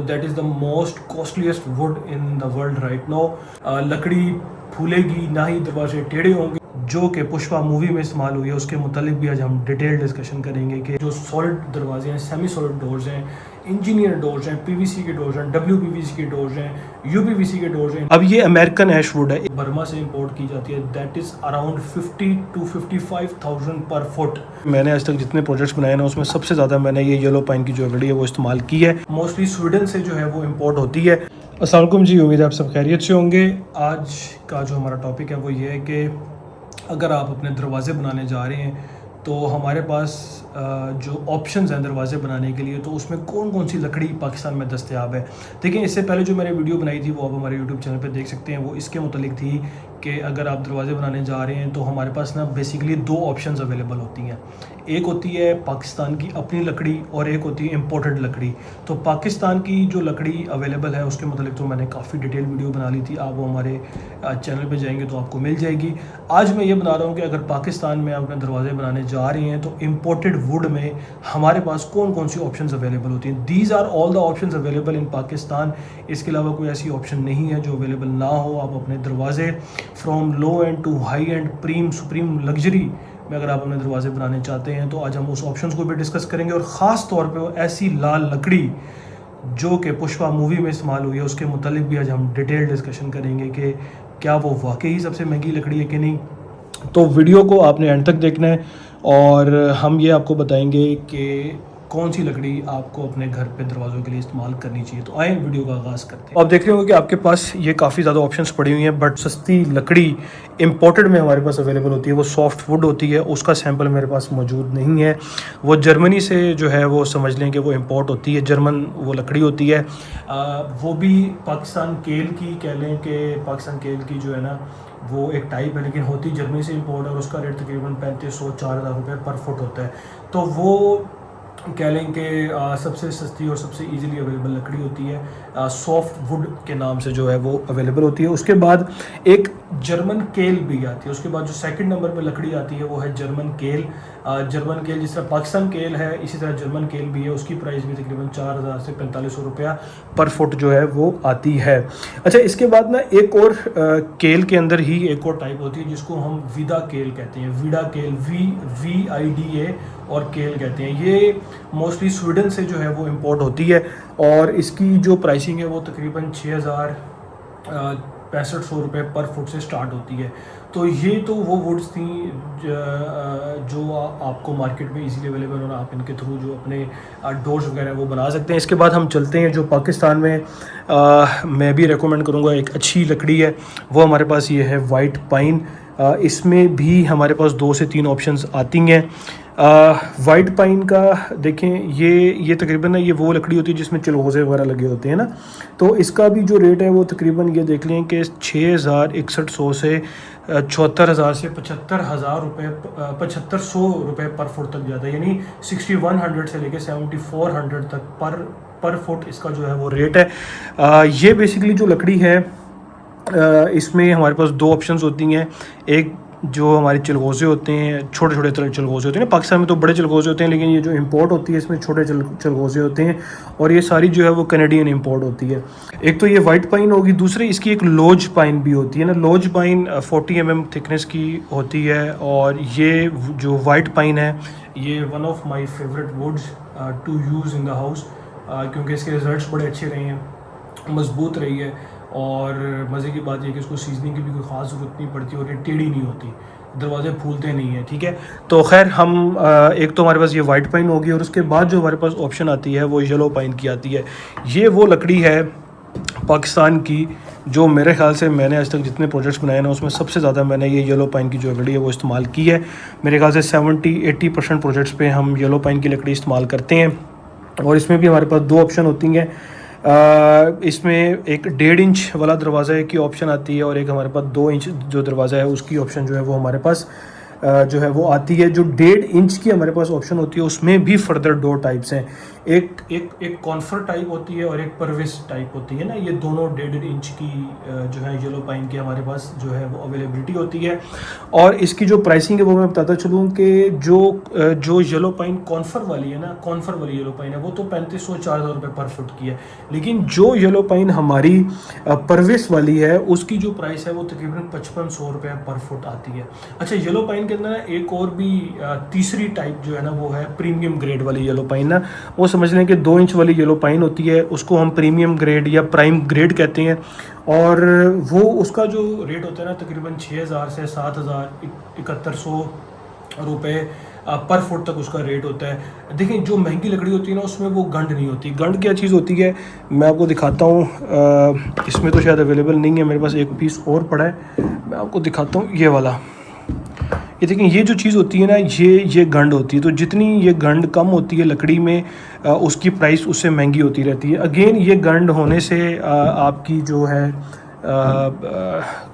That is the most costliest would in the world right now. लकड़ी फूलेगी ना ही दरवाजे टेढ़े होंगे, जो कि पुष्पा मूवी में इस्तेमाल हुई है। उसके मुतालिक भी आज हम डिटेल डिस्कशन करेंगे कि जो सॉलिड दरवाजे हैं, सेमी सॉलिड डोर्स हैं, इंजीनियर डोर्स हैं, पीवीसी के डोर्स हैं, डब्ल्यूपीवीसी के डोर्स हैं, यूपीवीसी के डोर्स हैं। अब ये अमेरिकन ऐश वुड है, बर्मा से इंपोर्ट की जाती है। दैट इज़ अराउंड 50 to 55,000 पर फुट। मैंने आज तक जितने प्रोजेक्ट्स बनाए ना उसमें सबसे ज़्यादा मैंने ये येलो पाइन की जो लकड़ी है वो इस्तेमाल की है। मोस्टली स्वीडन से जो है वो इम्पोर्ट होती है। अस्सलाम वालेकुम जी, उम्मीद है आप सब खैरियत से होंगे। आज का जो हमारा टॉपिक है वो ये है कि अगर आप अपने दरवाज़े बनाने जा रहे हैं तो हमारे पास जो ऑप्शंस हैं दरवाज़े बनाने के लिए, तो उसमें कौन कौन सी लकड़ी पाकिस्तान में दस्तयाब है। देखिए, इससे पहले जो मैंने वीडियो बनाई थी वो आप हमारे यूट्यूब चैनल पे देख सकते हैं। वो इसके मुतालिक थी कि अगर आप दरवाज़े बनाने जा रहे हैं तो हमारे पास ना बेसिकली दो ऑप्शंस अवेलेबल होती हैं। एक होती है पाकिस्तान की अपनी लकड़ी और एक होती है इम्पोर्टेड लकड़ी। तो पाकिस्तान की जो लकड़ी अवेलेबल है उसके मुतालिक तो मैंने काफ़ी डिटेल वीडियो बना ली थी, आप वो हमारे चैनल पे जाएंगे तो आपको मिल जाएगी। आज मैं ये बना रहा हूँ कि अगर पाकिस्तान में आप अपने दरवाजे बनाने जा रहे हैं तो इम्पोर्टेड वुड में हमारे पास कौन कौन सी ऑप्शंस अवेलेबल होती हैं। These are all the options available in Pakistan. इसके अलावा कोई ऐसी ऑप्शन नहीं है जो अवेलेबल ना हो। आप अपने दरवाजे from low end to high end prem supreme luxury में अगर आप अपने दरवाजे बनाने चाहते हैं तो आज हम उस ऑप्शंस को भी डिस्कस करेंगे। और ख़ास तौर पे वो ऐसी लाल लकड़ी जो कि पुष्पा मूवी में इस्तेमाल हुई है उसके मुतालिक भी आज हम डिटेल डिस्कशन करेंगे कि क्या वो वाकई सबसे महंगी लकड़ी है कि नहीं। तो वीडियो को आपने एंड तक देखना है और हम ये आपको बताएंगे कि कौन सी लकड़ी आपको अपने घर पे दरवाज़ों के लिए इस्तेमाल करनी चाहिए। तो आए वीडियो का आगाज़ करते हैं। आप देख रहे होंगे कि आपके पास ये काफ़ी ज़्यादा ऑप्शंस पड़ी हुई हैं, बट सस्ती लकड़ी इंपोर्टेड में हमारे पास अवेलेबल होती है। वो सॉफ्ट वुड होती है, उसका सैंपल मेरे पास मौजूद नहीं है। वो जर्मनी से जो है वो समझ लें कि वो इंपोर्ट होती है, जर्मन वो लकड़ी होती है। वो भी पाकिस्तान केल की कह लें कि पाकिस्तान केल की जो है ना वो एक टाइप है, लेकिन होती जर्मनी से इंपोर्ट है और उसका रेट तकरीबन 3500-4000 रुपये पर फुट होता है। तो वो कह लें कि सबसे सस्ती और सबसे इजीली अवेलेबल लकड़ी होती है। सॉफ्ट वुड के नाम से जो है वो अवेलेबल होती है। उसके बाद एक जर्मन केल भी आती है। उसके बाद जो सेकंड नंबर पे लकड़ी आती है वो है जर्मन केल। जर्मन केल जिस तरह पाकिस्तान केल है इसी तरह जर्मन केल भी है। उसकी प्राइस भी तकरीबन 4000 से 4500 रुपया पर फुट जो है वो आती है। अच्छा, इसके बाद ना एक और केल के अंदर ही एक और टाइप होती है जिसको हम विदा केल कहते हैं। विदा केल, VIDA और केल कहते हैं। ये मोस्टली स्वीडन से जो है वो इंपोर्ट होती है और इसकी जो प्राइसिंग है वो तकरीबन 6500 रुपये पर फुट से स्टार्ट होती है। तो ये तो वो वुड्स थी जो आपको मार्केट में इजीली अवेलेबल और आप इनके थ्रू जो अपने डोर्स वगैरह वो बना सकते हैं। इसके बाद हम चलते हैं जो पाकिस्तान में मैं भी रेकमेंड करूँगा एक अच्छी लकड़ी है, वो हमारे पास ये है वाइट पाइन। इसमें भी हमारे पास 2 से 3 ऑप्शंस आती हैं। वाइट पाइन का देखें, ये तकरीबन ना ये वो लकड़ी होती है जिसमें चिलगोज़े वगैरह लगे होते हैं ना। तो इसका भी जो रेट है वो तकरीबन ये देख लें कि 6100 से 74,000 से 75,000 रुपये 7500 रुपये पर फुट तक जाता है। यानी 6100 से लेके 7400 तक पर फुट इसका जो है वो रेट है। ये बेसिकली जो लकड़ी है इसमें हमारे पास 2 ऑप्शंस होती हैं। एक जो हमारे चिलगोज़े होते हैं, छोटे छोटे चिलगोज़े होते हैं ना, पाकिस्तान में तो बड़े चिलगोज़े होते हैं, लेकिन ये जो इंपोर्ट होती है इसमें छोटे चिलगोज़े होते हैं और ये सारी जो है वो कैनेडियन इंपोर्ट होती है। एक तो ये वाइट पाइन होगी, दूसरी इसकी एक लॉज पाइन भी होती है ना। लॉज पाइन 40 mm थिकनेस की होती है और ये जो वाइट पाइन है ये one of my favourite woods to use in the house, क्योंकि इसके रिजल्ट्स बड़े अच्छे रहे हैं, मजबूत रही है और मज़े की बात यह कि इसको सीजनिंग की भी कोई ख़ास ज़रूरत नहीं पड़ती और ये टेढ़ी नहीं होती, दरवाजे फूलते नहीं हैं। ठीक है, तो खैर हम एक तो हमारे पास ये वाइट पाइन होगी और उसके बाद जो हमारे पास ऑप्शन आती है वो येलो पाइन की आती है। ये वो लकड़ी है पाकिस्तान की जो मेरे ख्याल से मैंने आज तक जितने प्रोजेक्ट्स बनाए ना उसमें सबसे ज़्यादा मैंने ये येलो पाइन की जो लकड़ी है वो इस्तेमाल की है। मेरे ख्याल से 70-80% प्रोजेक्ट्स पे हम येलो पाइन की लकड़ी इस्तेमाल करते हैं। और इसमें भी हमारे पास 2 ऑप्शन होती हैं। इसमें एक 1.5 इंच वाला दरवाज़ा की ऑप्शन आती है और एक हमारे पास 2 इंच जो दरवाज़ा है उसकी ऑप्शन जो है वो हमारे पास जो है वो आती है। जो 1.5 इंच की हमारे पास ऑप्शन होती है उसमें भी फर्दर 2 टाइप्स हैं। एक कॉन्फर टाइप होती है और एक परविस टाइप होती है ना, ये दोनों 1.5 इंच की जो है येलो पाइन की हमारे पास जो है वो अवेलेबिलिटी होती है। और इसकी जो प्राइसिंग है वो मैं बताता चलूँ कि जो येलो पाइन कॉन्फर वाली है ना, कॉन्फर वाली येलो पाइन है वो तो 3500-4000 रुपये पर फुट की है, लेकिन जो येलो पाइन हमारी परविस वाली है उसकी जो प्राइस है वो तकरीबन 5500 रुपये पर फुट आती है। अच्छा, येलो पाइन के अंदर ना एक और भी तीसरी टाइप जो है ना वो है प्रीमियम ग्रेड वाली येलो पाइन ना, वो समझ लें कि 2 इंच वाली येलो पाइन होती है, उसको हम प्रीमियम ग्रेड या प्राइम ग्रेड कहते हैं। और वो उसका जो रेट होता है ना तकरीबन 6000 से 7000 7100 रुपये पर फुट तक उसका रेट होता है। देखिए, जो महंगी लकड़ी होती है ना उसमें वो गंड नहीं होती। गंड क्या चीज़ होती है मैं आपको दिखाता हूँ, इसमें तो शायद अवेलेबल नहीं है, मेरे पास एक पीस और पड़ा है, मैं आपको दिखाता हूँ। ये वाला, ये देखें, ये जो चीज़ होती है ना ये गंड होती है। तो जितनी ये गंड कम होती है लकड़ी में उसकी प्राइस उससे महंगी होती रहती है। अगेन ये गंड होने से आपकी जो है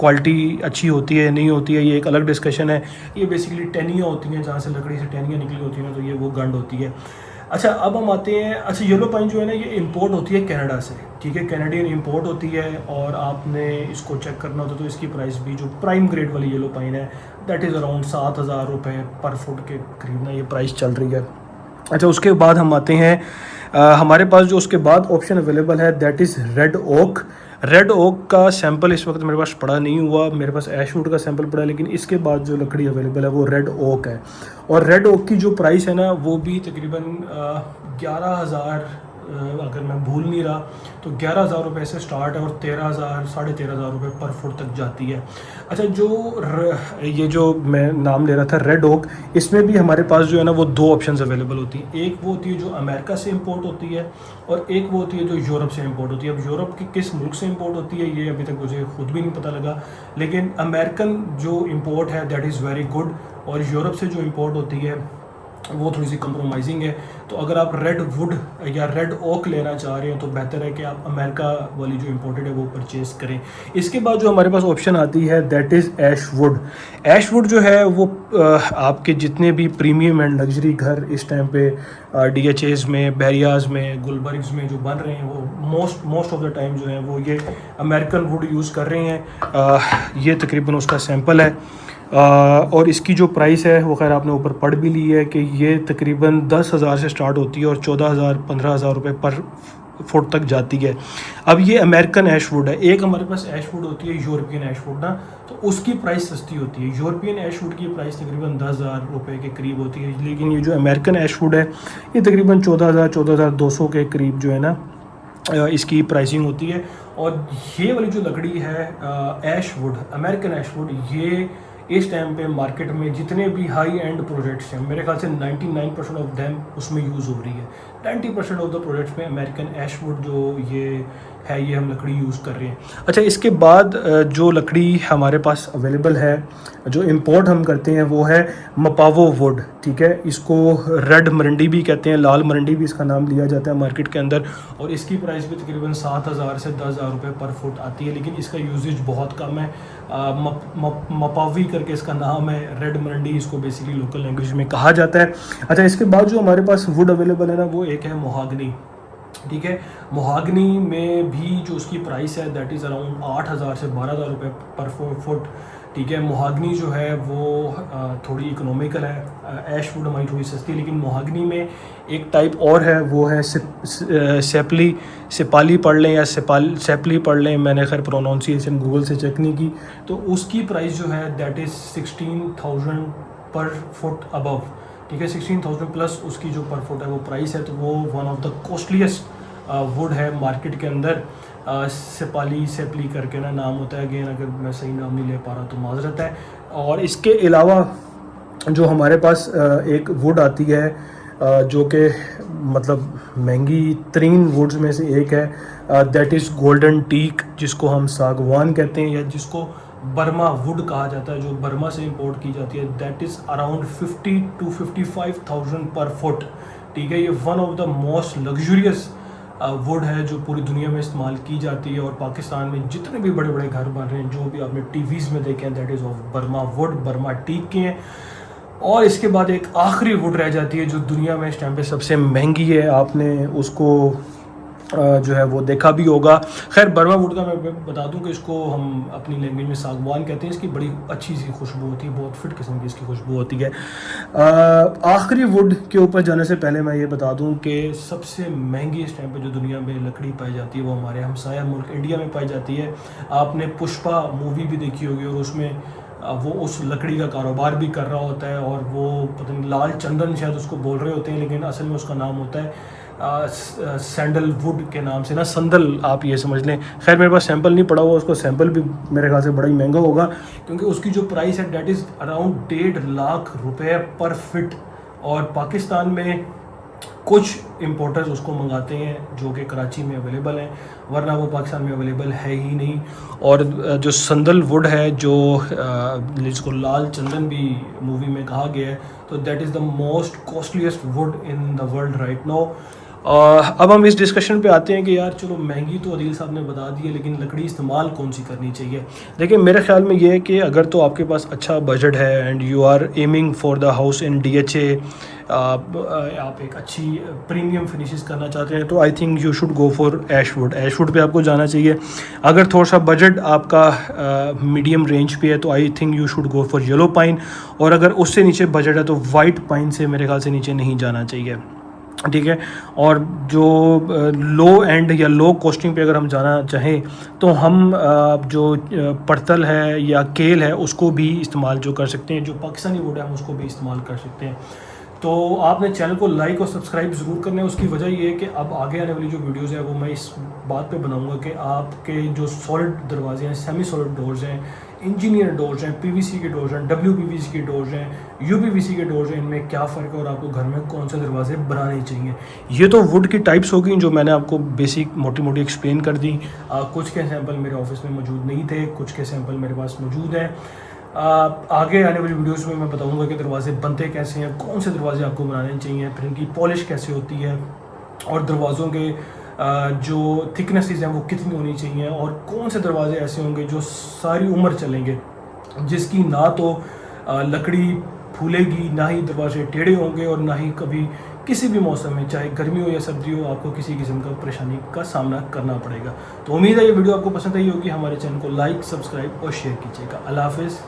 क्वालिटी अच्छी होती है नहीं होती है ये एक अलग डिस्कशन है। ये बेसिकली टहनियाँ होती हैं, जहाँ से लकड़ी से टहनियाँ निकली होती हैं, तो ये वो गंड होती है। अच्छा, अब हम आते हैं, अच्छा येलो पाइन जो है ना ये इंपोर्ट होती है कनाडा से, ठीक है, कैनेडियन इंपोर्ट होती है। और आपने इसको चेक करना होता तो इसकी प्राइस भी जो प्राइम ग्रेड वाली येलो पाइन है दैट इज़ अराउंड 7000 रुपये पर फुट के करीब ना ये प्राइस चल रही है। अच्छा, उसके बाद हम आते हैं हमारे पास जो उसके बाद ऑप्शन अवेलेबल है that is red oak. Red oak का सैंपल इस वक्त मेरे पास पड़ा नहीं हुआ, मेरे पास ऐशवुड का सैंपल पड़ा है, लेकिन इसके बाद जो लकड़ी अवेलेबल है वो रेड ओक है। और रेड ओक की जो प्राइस है ना वो भी तकरीबन 11000, अगर मैं भूल नहीं रहा तो 11000 रुपये से स्टार्ट है और 13000 13,500 रुपये पर फुट तक जाती है। अच्छा, ये जो मैं नाम ले रहा था रेड ओक, इसमें भी हमारे पास जो है ना वो 2 ऑप्शंस अवेलेबल होती हैं। एक वो होती है जो अमेरिका से इंपोर्ट होती है और एक वो होती है जो यूरोप से इंपोर्ट होती है। अब यूरोप की किस मुल्क से इंपोर्ट होती है ये अभी तक मुझे खुद भी नहीं पता लगा, लेकिन अमेरिकन जो इंपोर्ट है दैट इज़ वेरी गुड, और यूरोप से जो इंपोर्ट होती है वो थोड़ी सी कंप्रोमाइजिंग है। तो अगर आप रेड वुड या रेड ओक लेना चाह रहे हैं तो बेहतर है कि आप अमेरिका वाली जो इंपोर्टेड है वो परचेज़ करें। इसके बाद जो हमारे पास ऑप्शन आती है that is ash wood. Ash wood जो है वो आपके जितने भी प्रीमियम एंड लग्जरी घर इस टाइम पे DHAs में, बैरियाज में, गुलबर्ग्स में जो बन रहे हैं वो मोस्ट ऑफ द टाइम जो है वो ये अमेरिकन वुड यूज़ कर रहे हैं। ये तकरीबन उसका सैंपल है। और इसकी जो प्राइस है वो खैर आपने ऊपर पढ़ भी ली है कि ये तकरीबन 10,000 से स्टार्ट होती है और 14,000-15,000 रुपये पर फुट तक जाती है। अब ये अमेरिकन ऐशवुड है। एक हमारे पास ऐशवुड होती है यूरोपियन ऐशवुड ना, तो उसकी प्राइस सस्ती होती है। यूरोपियन ऐशवुड की प्राइस तकरीबन 10,000 रुपये के करीब होती है, लेकिन ये जो अमेरिकन ऐशवुड है ये तकरीबन 14,000-14,200 के करीब जो है ना इसकी प्राइसिंग होती है। और ये वाली जो लकड़ी है ऐशवुड, अमेरिकन ऐशवुड, ये इस टाइम पे मार्केट में जितने भी हाई एंड प्रोजेक्ट्स हैं मेरे ख्याल से 99% ऑफ देम उसमें यूज़ हो रही है। 90% ऑफ द प्रोजेक्ट्स में अमेरिकन ऐशवुड जो ये है ये हम लकड़ी यूज़ कर रहे हैं। अच्छा, इसके बाद जो लकड़ी हमारे पास अवेलेबल है जो इंपोर्ट हम करते हैं वो है मपावो वुड, ठीक है। इसको रेड मरंडी भी कहते हैं, लाल मरंडी भी इसका नाम लिया जाता है मार्केट के अंदर, और इसकी प्राइस भी तकरीबन 7,000 से 10,000 रुपये पर फुट आती है, लेकिन इसका यूजेज बहुत कम है। मपावी करके इसका नाम है, रेड मरंडी इसको बेसिकली लोकल लैंग्वेज में कहा जाता है। अच्छा, इसके बाद जो हमारे पास वुड अवेलेबल है ना वो एक है मोहागनी, ठीक है। मोहागनी में भी जो उसकी प्राइस है दैट इज़ अराउंड 8,000 से 12,000 रुपये पर फुट, ठीक है। मोहागनी जो है वो थोड़ी इकोनॉमिकल है, ऐशवुड हमारी थोड़ी सस्ती है, लेकिन मोहागनी में एक टाइप और है वो है सिपाली पढ़ लें या सेपली पढ़ लें, मैंने खैर प्रोनाउंसिएशन गूगल से चेक नहीं की। तो उसकी प्राइस जो है दैट इज़ 16,000 पर फुट अबव, ठीक है। 16,000 प्लस उसकी जो पर फुट है वो प्राइस है, तो वो one of the costliest would है मार्केट के अंदर। सेपली करके ना नाम होता है, अगेन अगर मैं सही नाम नहीं ले पा रहा तो माजरत है। और इसके अलावा जो हमारे पास एक वुड आती है जो कि मतलब महंगी तरीन वुड्स में से एक है दैट इज़ गोल्डन टीक, जिसको हम सागवान कहते हैं या जिसको बर्मा वुड कहा जाता है, जो बर्मा से इंपोर्ट की जाती है। दैट इज़ अराउंड 50,000 to 55,000 पर फुट, ठीक है। ये one of the most luxurious would है जो पूरी दुनिया में इस्तेमाल की जाती है, और पाकिस्तान में जितने भी बड़े बड़े घर बन रहे हैं जो भी आपने टीवीज़ में देखे हैं that is of Burma wood, Burma teak के हैं। और इसके बाद एक आखिरी वुड रह जाती है जो दुनिया में इस टाइम पे सबसे महंगी है। आपने उसको जो है वो देखा भी होगा। खैर बर्मा वुड का मैं बता दूं कि इसको हम अपनी लैंग्वेज में सागवान कहते हैं। इसकी बड़ी अच्छी सी खुशबू होती है, बहुत फिट किस्म की इसकी खुशबू होती है। आखिरी वुड के ऊपर जाने से पहले मैं ये बता दूं कि सबसे महंगी इस टाइम पे जो दुनिया में लकड़ी पाई जाती है वो हमारे हमसाया मुल्क इंडिया में पाई जाती है। आपने पुष्पा मूवी भी देखी होगी और उसमें वो उस लकड़ी का कारोबार भी कर रहा होता है और वो पता नहीं लाल चंदन शायद उसको बोल रहे होते हैं, लेकिन असल में उसका नाम होता है सैंडलवुड के नाम से ना, संदल आप ये समझ लें। खैर मेरे पास सैंपल नहीं पड़ा हुआ, उसको सैंपल भी मेरे ख्याल से बड़ा ही महंगा होगा क्योंकि उसकी जो प्राइस है डेट इज़ अराउंड 1.5 लाख रुपए पर फिट। और पाकिस्तान में कुछ इम्पोर्टर्स उसको मंगाते हैं जो कि कराची में अवेलेबल हैं, वरना वो पाकिस्तान में अवेलेबल है ही नहीं। और जो संदल वुड है जो जिसको लाल चंदन भी मूवी में कहा गया है, तो that is the most costliest would in the world right now. अब हम इस डिस्कशन पे आते हैं कि यार चलो महंगी तो अदील साहब ने बता दी है, लेकिन लकड़ी इस्तेमाल कौन सी करनी चाहिए। देखिए मेरे ख्याल में ये है कि अगर तो आपके पास अच्छा बजट है and you are aiming for the house in DHA, आप एक अच्छी प्रीमियम फिनिशेस करना चाहते हैं, तो I think you should go for Ashwood. Ashwood पे आपको जाना चाहिए। अगर थोड़ा सा बजट आपका मीडियम रेंज पे है तो I think you should go for yellow pine. और अगर उससे नीचे बजट है तो वाइट पाइन से मेरे ख्याल से नीचे नहीं जाना चाहिए, ठीक है। और जो लो एंड या लो कॉस्टिंग पे अगर हम जाना चाहें तो हम जो पड़तल है या केल है उसको भी इस्तेमाल जो कर सकते हैं, जो पाकिस्तानी वुड है हम उसको भी इस्तेमाल कर सकते हैं। तो आपने चैनल को लाइक और सब्सक्राइब ज़रूर करना है। उसकी वजह ये है कि अब आगे आने वाली जो वीडियोज़ है वो मैं इस बात पे बनाऊंगा कि आपके जो सॉलिड दरवाजे हैं, सेमी सॉलिड डोर्स हैं, इंजीनियर डोर्स हैं, PVC के डोर्स हैं, WPVC के डोर्स हैं, UPVC के डोर्स हैं, इनमें क्या फ़र्क है और आपको घर में कौन से दरवाजे बनाने चाहिए। ये तो वुड की टाइप्स होगी जो मैंने आपको बेसिक मोटी मोटी एक्सप्लेन कर दी। कुछ के सैंपल मेरे ऑफिस में मौजूद नहीं थे, कुछ के सैंपल मेरे पास मौजूद हैं। आगे आने वाली वीडियोस में मैं बताऊंगा कि दरवाजे बनते कैसे हैं, कौन से दरवाजे आपको बनाने चाहिए, फिर इनकी पॉलिश कैसे होती है और दरवाज़ों के जो थिकनेसेस हैं वो कितनी होनी चाहिए और कौन से दरवाजे ऐसे होंगे जो सारी उम्र चलेंगे, जिसकी ना तो लकड़ी फूलेगी, ना ही दरवाजे टेढ़े होंगे और ना ही कभी किसी भी मौसम में चाहे गर्मी हो या सर्दी हो आपको किसी किस्म का परेशानी का सामना करना पड़ेगा। तो उम्मीद है ये वीडियो आपको पसंद आई होगी। हमारे चैनल को लाइक, सब्सक्राइब और शेयर कीजिएगा। अल्लाह हाफिज़।